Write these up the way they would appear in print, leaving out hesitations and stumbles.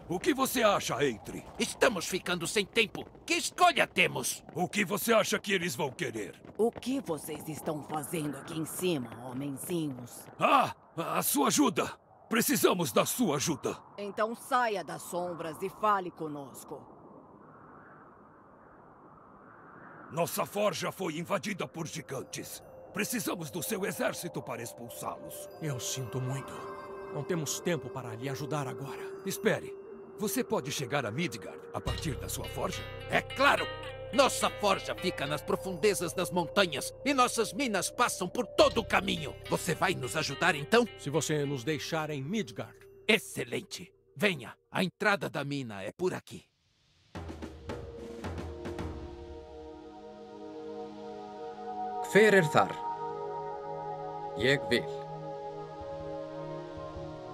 O que você acha, Eitri? Estamos ficando sem tempo. Que escolha temos? O que você acha que eles vão querer? O que vocês estão fazendo aqui em cima, homenzinhos? Ah, a sua ajuda! Precisamos da sua ajuda! Então saia das sombras e fale conosco. Nossa forja foi invadida por gigantes. Precisamos do seu exército para expulsá-los. Eu sinto muito. Não temos tempo para lhe ajudar agora. Espere. Você pode chegar a Midgard a partir da sua forja? É claro! Nossa forja fica nas profundezas das montanhas e nossas minas passam por todo o caminho. Você vai nos ajudar então? Se você nos deixar em Midgard. Excelente! Venha, a entrada da mina é por aqui. Hver þar? Ég vil.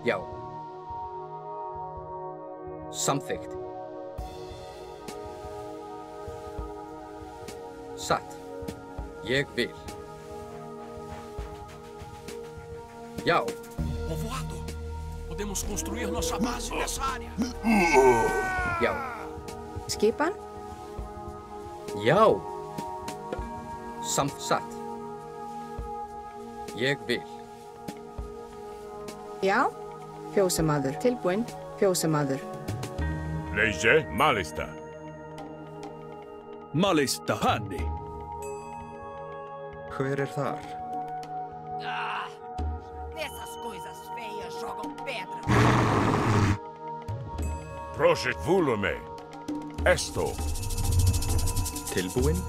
Já. Samþykkt. Satt. Ég vil. Já. Povoado! Podemos construir nossa base nessa área. Já. Skipan? Já. Satt. Ég vil. Já. Fjósamaður. Tilbúinn. Fjósamaður. Leige Malista. Malista Hanni. Hver þar? Essas coisas feias jogam pedra. Projet volume. Esto. Tilbúinn.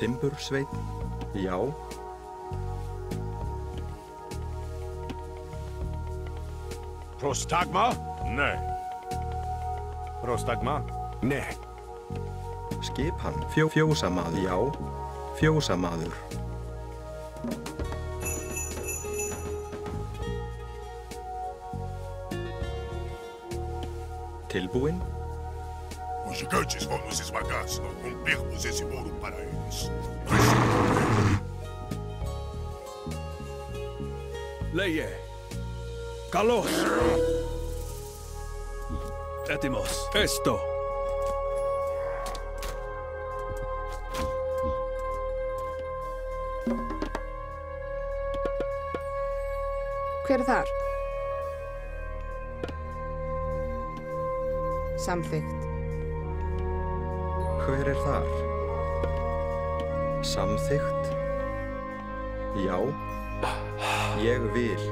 Timbursveit. Já. Prostagma? Nej. Prostagma? Nej. Skipan. Fjósamaður. Já. Fjósamaður. Tilbúinn. Os gigantes vão nos esmagar se não rompermos esse muro para eles. Leie. Kalos. Etimos. Esto. Hver þar? Samþykkt. Hver þar? Samþykkt. Já. Ég vil.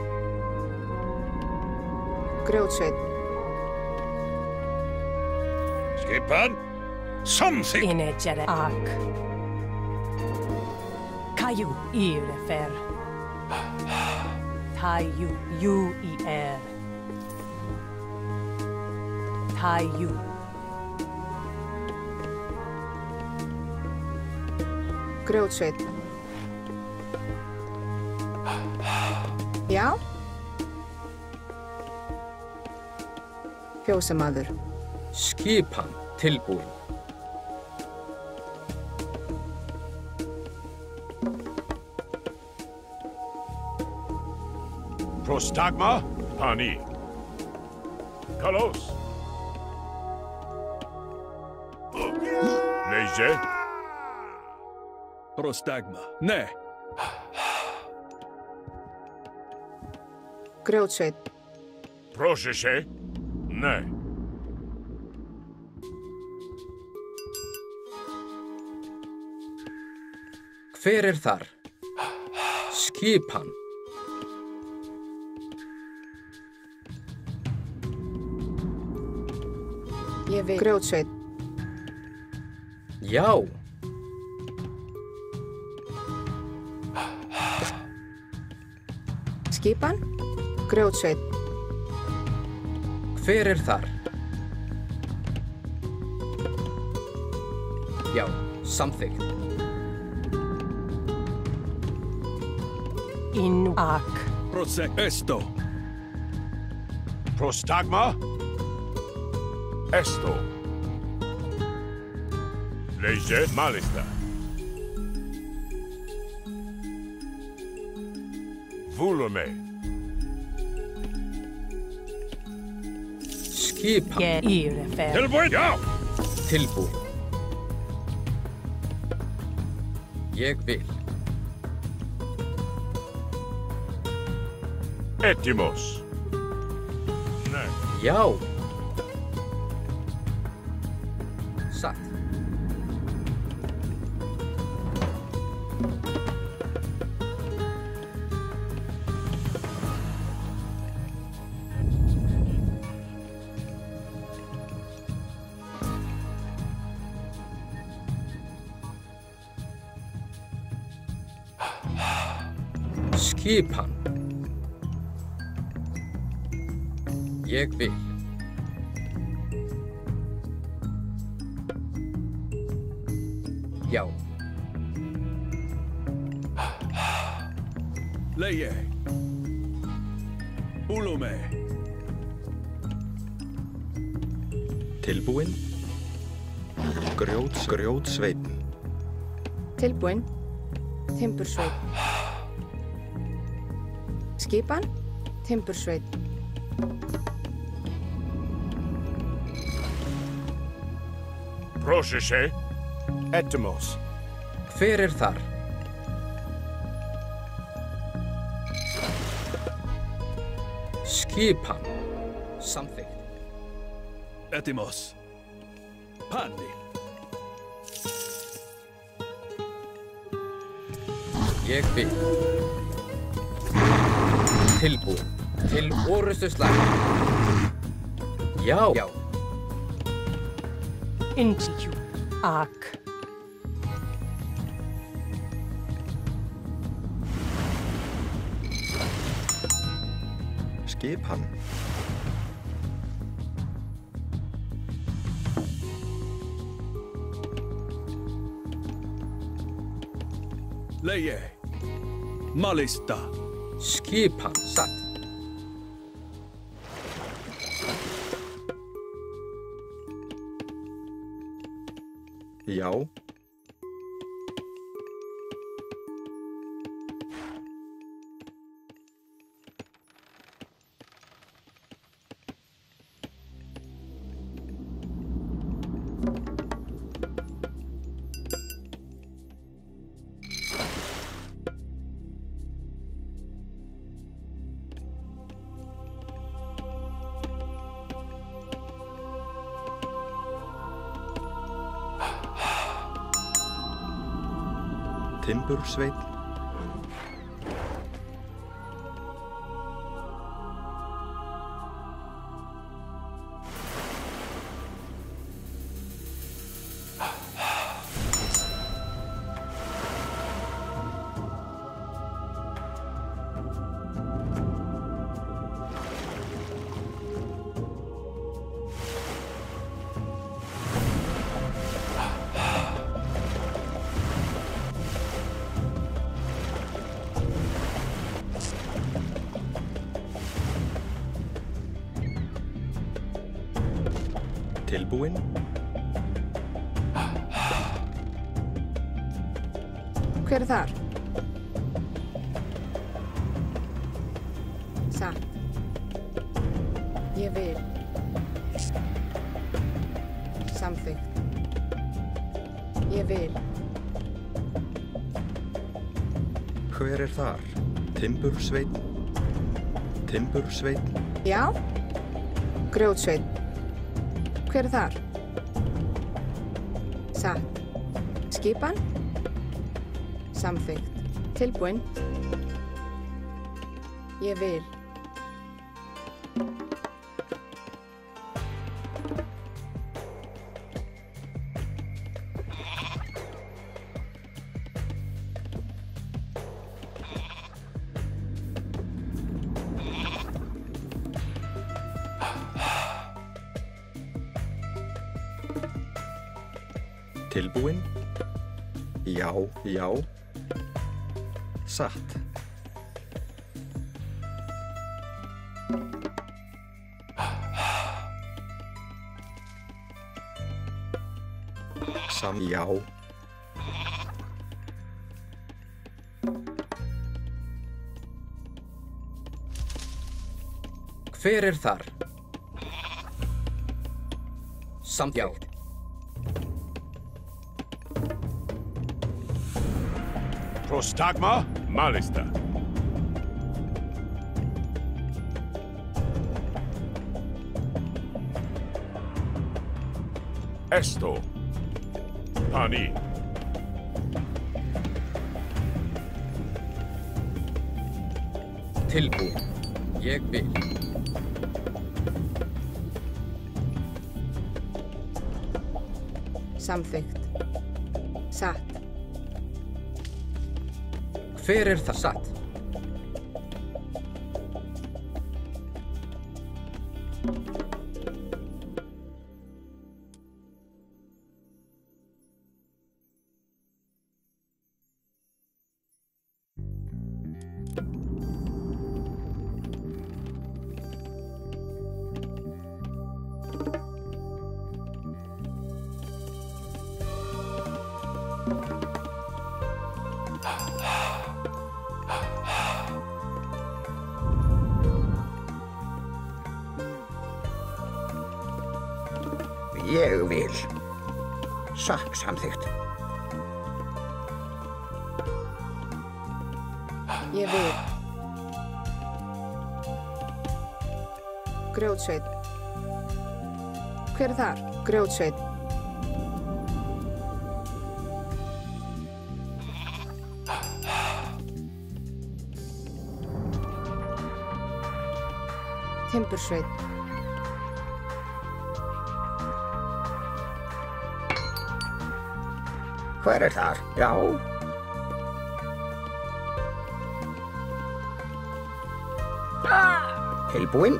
Grjótsveinn. Skipan. Samþykkt. Inegere ak. Kaju irefer. Taju ju i Taju. Grjótsveinn. Já. Fjósamaður. Skipan. Tilbúinn. Prostagma? Pani. Kalos. Leige. Prostagma. Ne. Grjótsveinn. Proješe? Nej. Hver þar? Skipan. Ég vil. Grjótsveinn. Já. Skipan. Grjótsveinn. Hver þar? Já. Samþykkt. In ak. Prosek. Esto. Prostagma? Esto. Leige Malista. Skipan. Skipan. Geir er fer. Tilbúin? Já! Tilbúin. Ég vil. Etymos. Nei. Já. Satt. Skipan. Ég vil. Já. Leie. Úlume. Tilbúin. Grjótsveinn. Tilbúin. Timbursveit. Skipan. Timbursveit. Πρόσεχε. Έτοιμος. Hver er þar? Skipan. Samþykkt. Etymos. Panni. Ég vil. Tilbúin. Til orustuslag. Já. Já. Intiju. Ak. Skipan. Leie. Malista. Skipan. Satt. Já. Timbursveinn. Tilbúin. Hver er þar? Satt. Ég vil. Samþykkt. Ég vil. Hver er þar? Timbursveinn. Timbursveinn. Já. Grjótsveit. Hver er þar? Satt. Skipan. Samþykkt. Tilbúin. Ég vil. Tilbúin. Já, já. Satt. Já. Hver er þar? Samþykkt. Prostagma, Malista. Esto. Pani. Tilbúin. Ég vil. Samþykkt. Satt. Hver er það satt? Ég vil. Satt samþykkt. Ég vil. Grjótsveinn. Hver er þar? Grjótsveinn. Timbursveinn. Hver er þar? Já. Tilbúin.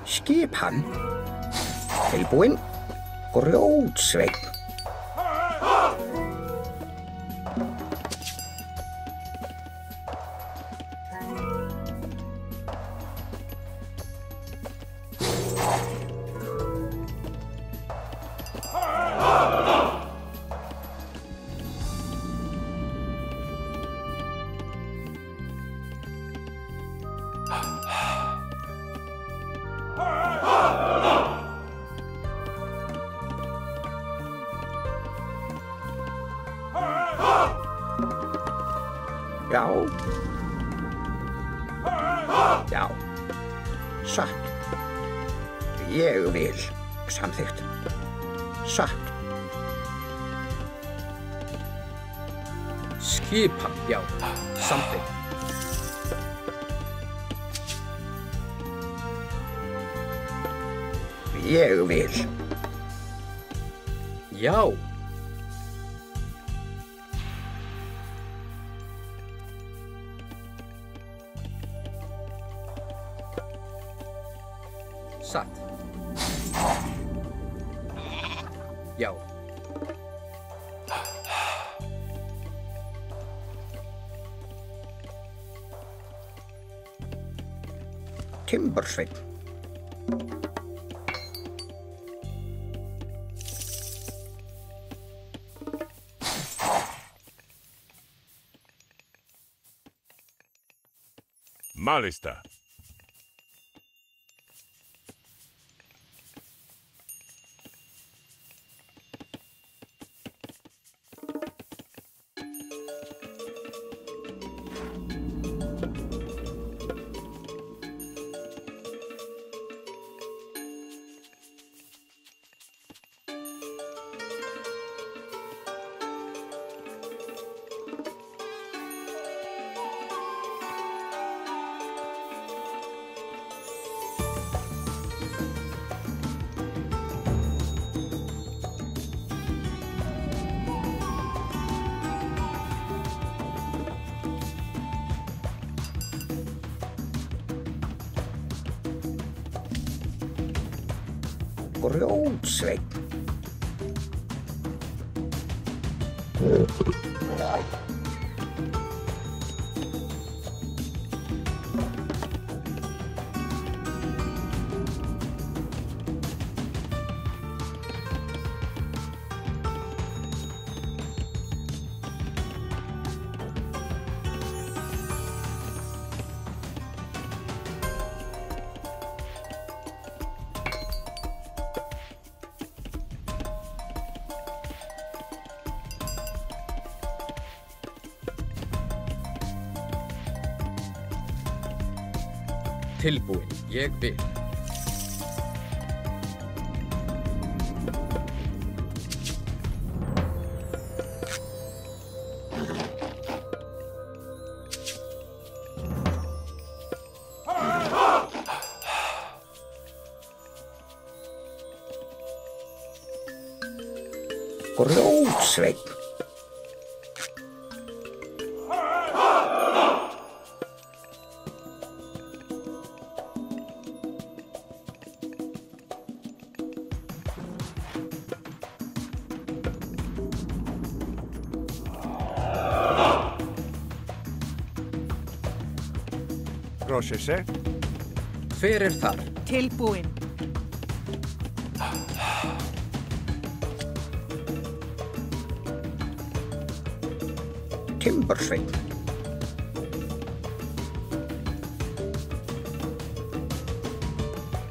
Skipan. Tilbúin. Grjótsveinn. Já. Já. Satt. Ég vil. Samþykkt. Satt. Skipan, já. Samþykkt. Ég vil. Já. Satt. Já. Timbursveinn. Malista. Grjótsveinn. Tilbúin, ég vil. Grjótsveinn. Proszę się. Hver þar? Tilbúin. Timbursveinn.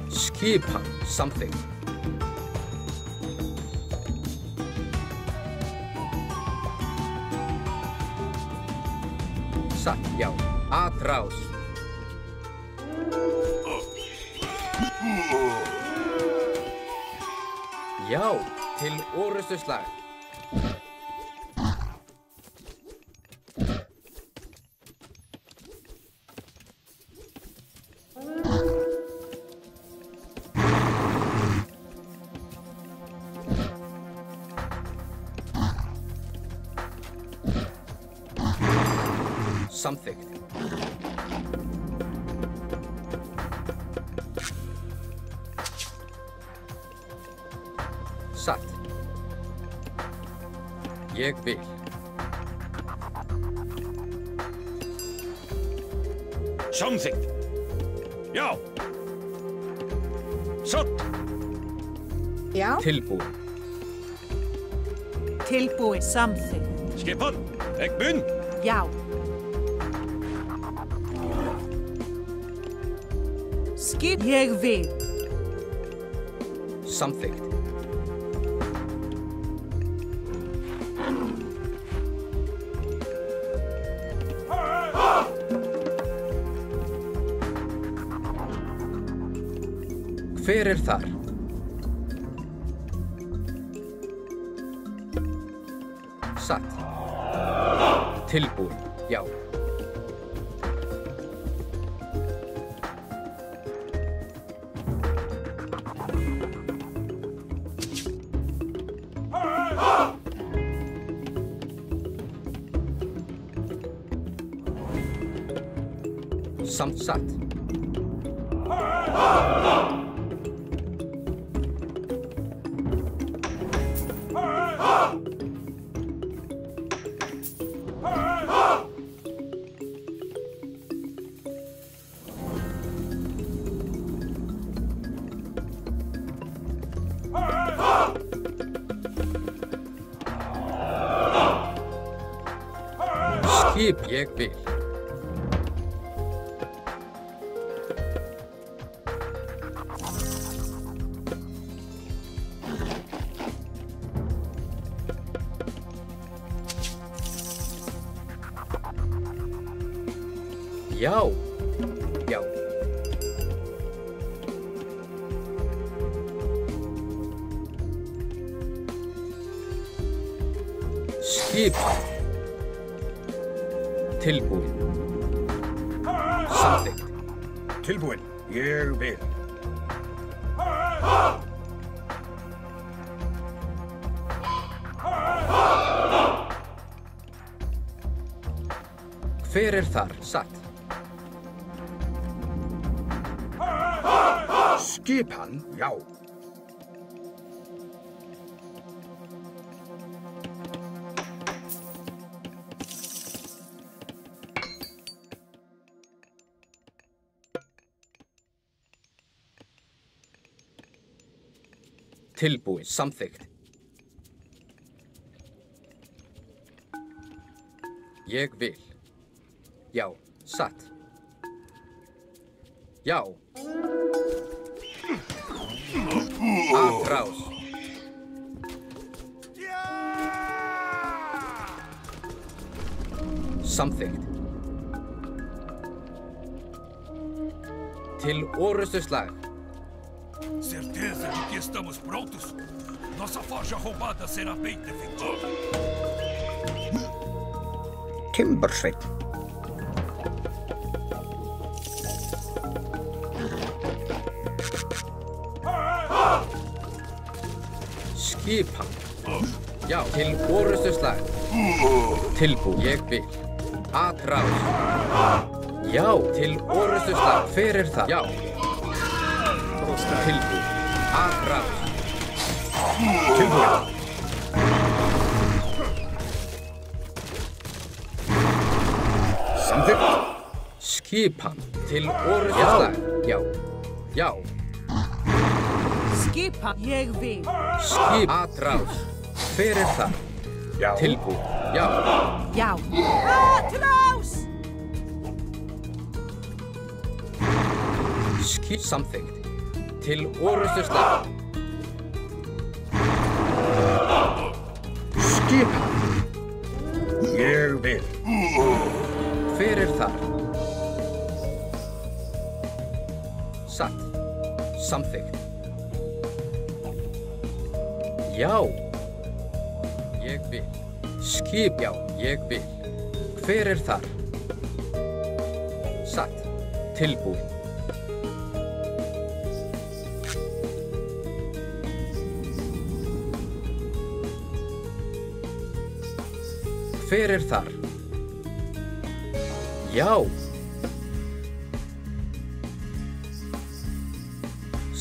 Skipan, something. Satt, já. Atrás. Já, til orustuslag. Samþykkt. Satt. Ég vil. Samþykkt. Já. Satt. Já. Tilbúin. Tilbúin. Samþykkt. Skipan, ek mun. Já. Skip. Ég vil. Samþykkt. Hver þar? Satt. Tilbúin, já. Samt satt. Skip, ég vil. Já. Já. Skip. Tilbúin. Samþykkt. Tilbúin, ég vil. Hver þar? Satt. Skipan, já. Tilbúin. Samþykkt. Ég vil. Já. Satt. Já. Atrás. Samþykkt. Til orustuslag. Certeza de que estamos prontos? Nossa forja roubada será bem defendida. Timbursveinn. Skipan. Já, til orustuslag. Tilbúin. Ég vil. Atrás. Já, til orustuslag. Hver er það? Já. Tilbúin. Atrás. Tilbúin. Samþykkt. Skipan. Til orustuslag. Já. Já. Skipan. Ég vil. Skip. Atrás. Hver er það? Já. Tilbúin. Já. Já. Atrás! Skip. Samþykkt. Til orustuslag. Skipan. Ég vil. Hver er þar? Satt. Samþykkt. Já. Ég vil. Skip. Já, ég vil. Hver er þar? Satt. Tilbúin. Hver er þar? Já.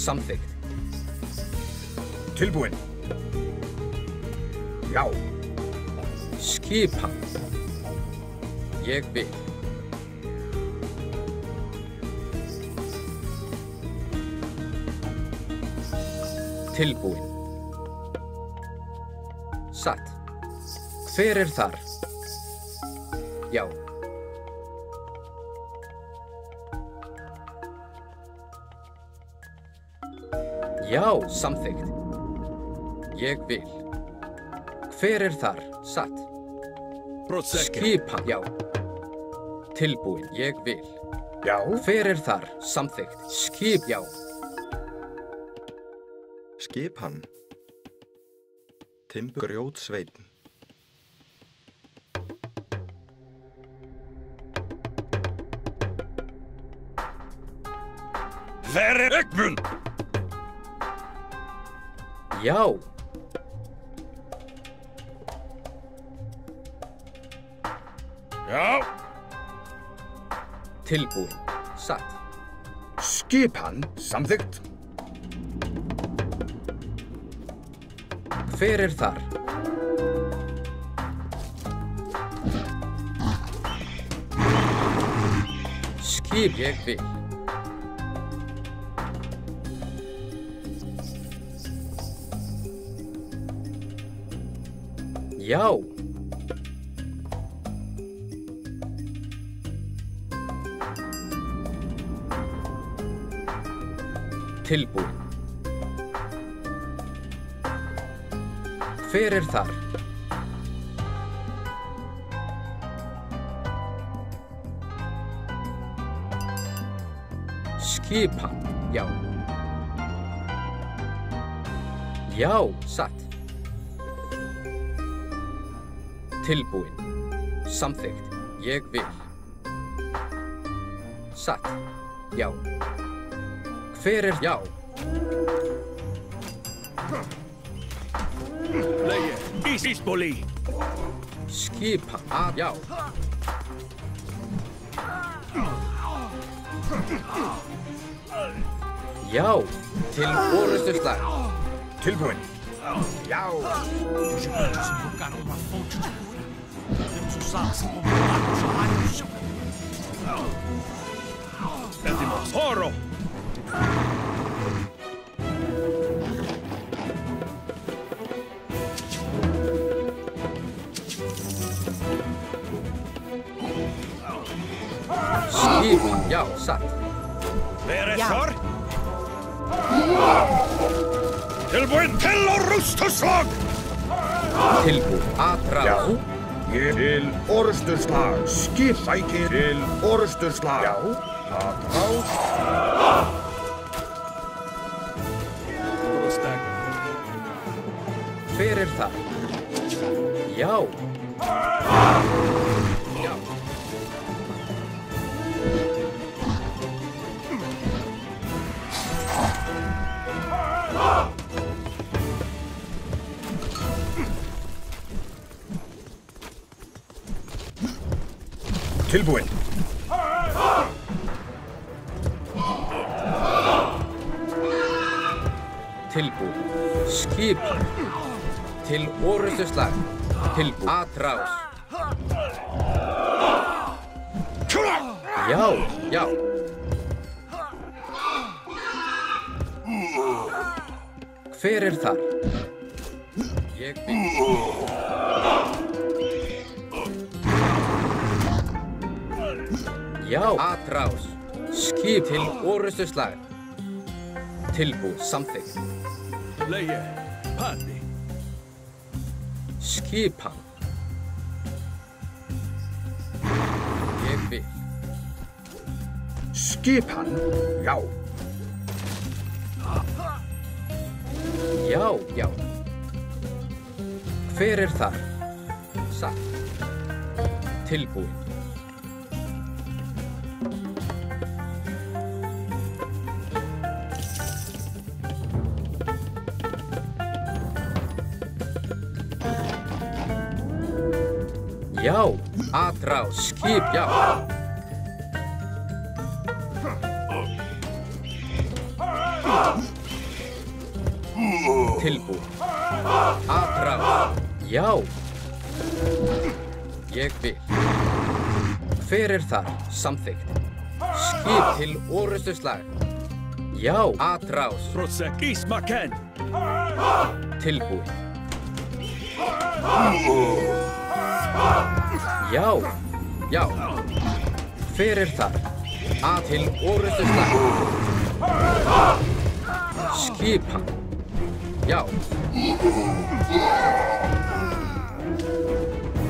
Samþykkt. Tilbúin. Já. Skipan. Ég vil. Tilbúin. Satt. Hver er þar? Já. Já, samþykkt. Ég vil. Hver er þar? Satt. Skipan. Já. Tilbúin. Ég vil. Já. Hver er þar? Samþykkt. Skip. Já. Skipan. Grjótsveinn. Hver er Egmund? Já. Já. Tilbúin. Satt. Skipan. Samþykkt. Hver er þar? Skip. Ég vil. Já. Tilbúin. Hver er þar? Skipan. Já. Já, satt. Tilbúin. Samþykkt. Ég vil. Satt. Já. Hver er já? Leie. Ísbóli. Skipan. Að já. Já. Til orustuslag. Tilbúin. Já. Os gigantes invocaram uma fonte de cura. Podemos usá-la sem comprovar o salário do seu caminho. Pedimos oro. Skipan, já, satt. Verið Já. þar? Tilbúin til og rústuslag! Tilbúin, aðrás. Já. Ég til orrustuslag. Skip sækir til orrustuslag. Já. Aðrás. Hver er það? Já. Já. Tilbúin. Tilbúin. Skipan. Til orrustuslag. Tilbúin. Aðrás. Já, já. Hver er þar? Ég vil. Já, aðrás. Skip til orrustuslag. Tilbúin. Samþykkt. Leie, Patti. Skipan. Ég vil. Skipan. Já. Já, já. Hver er þar? Satt. Tilbúin. Já, aðrás, skip, já. Tilbúin. Aðrás, já. Ég vil. Hver er þar? Samþykkt. Skip til orrustuslag. Já, aðrás. Prosekis maken. Tilbúin. Já, já. Hver er þar? Að til orrustuslag. Skipan. Já.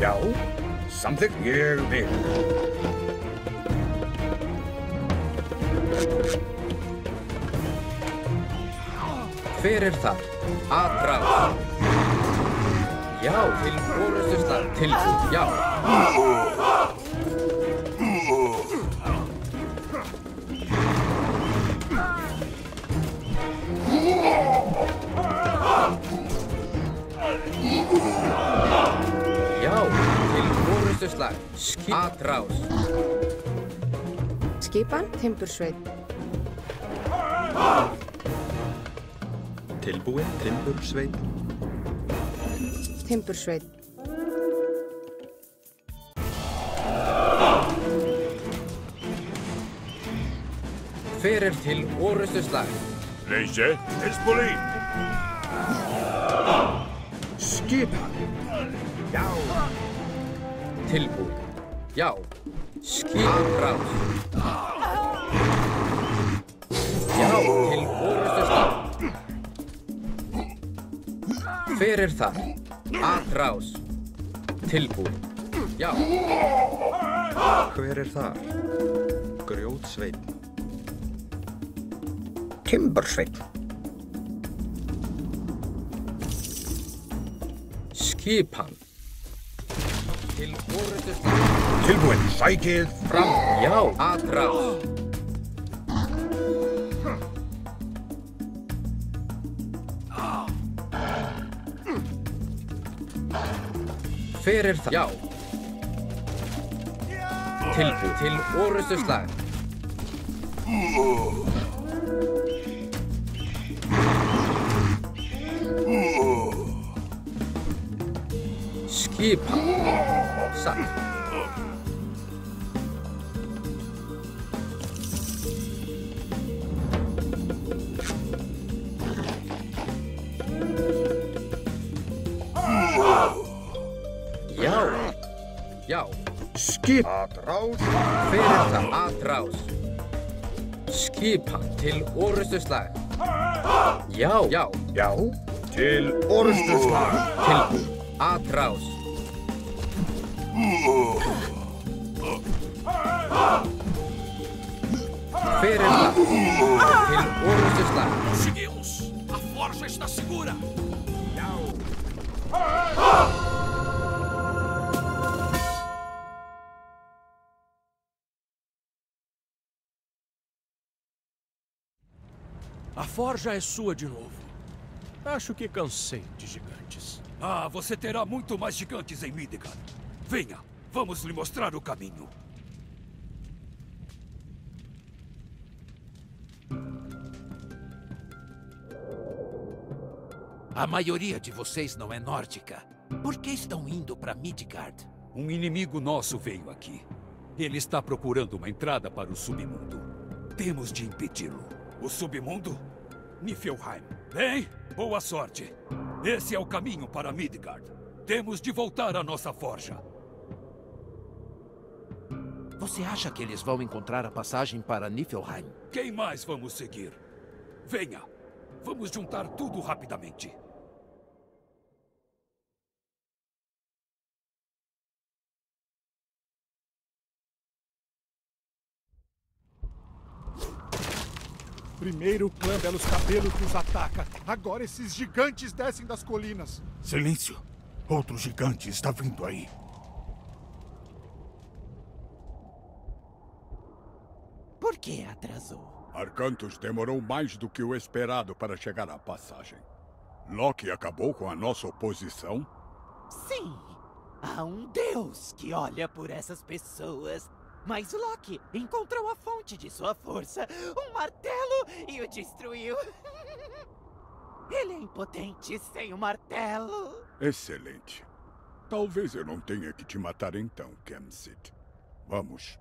Já. Samþykkt. Ég vil. Hver er þar? Aðrás. Já, til orrustuslag. Tilbúin. Já. Já, til orrustuslag. Aðrás. Skipan, timbursveit. Tilbúin, timbursveit. Timbursveit. Hver er til orrustuslag? Leise, Espolin. Skipan. Já. Tilbúin. Já. Skiprás. Já, til orrustuslag. Hver er það? Aðrás. Tilbúin. Já. Hver er þar? Grjótsveit. Timbursveit. Skipan. Til orrustuslag. Tilbúin. Sækið fram. Já, aðrás. Hver er það? Já. Tilbúin. Til orrustuslag. Skipan. Satt. Já. Já. Skip. Atrás. Fyrir það. Atrás. Skipa til orrustuslag. Já. Já. Já. Til orrustuslag. Tilbúin. Atrás. Fyrir það. Til orrustuslag. Conseguimos! A forja está segura! A forja é sua de novo. Acho que cansei de gigantes. Ah, você terá muito mais gigantes em Midgard. Venha, vamos lhe mostrar o caminho. A maioria de vocês não é nórdica. Por que estão indo para Midgard? Um inimigo nosso veio aqui. Ele está procurando uma entrada para o submundo. Temos de impedi-lo. O submundo? Niflheim. Bem, boa sorte. Esse é o caminho para Midgard. Temos de voltar à nossa forja. Você acha que eles vão encontrar a passagem para Niflheim? Quem mais vamos seguir? Venha. Vamos juntar tudo rapidamente. Primeiro o clã Belos Cabelos nos ataca. Agora esses gigantes descem das colinas. Silêncio. Outro gigante está vindo aí. Por que atrasou? Arcantos demorou mais do que o esperado para chegar à passagem. Loki acabou com a nossa oposição? Sim. Há um deus que olha por essas pessoas. Mas Loki encontrou a fonte de sua força, um martelo, e o destruiu. Ele é impotente sem o martelo. Excelente. Talvez eu não tenha que te matar então, Kemsit. Vamos.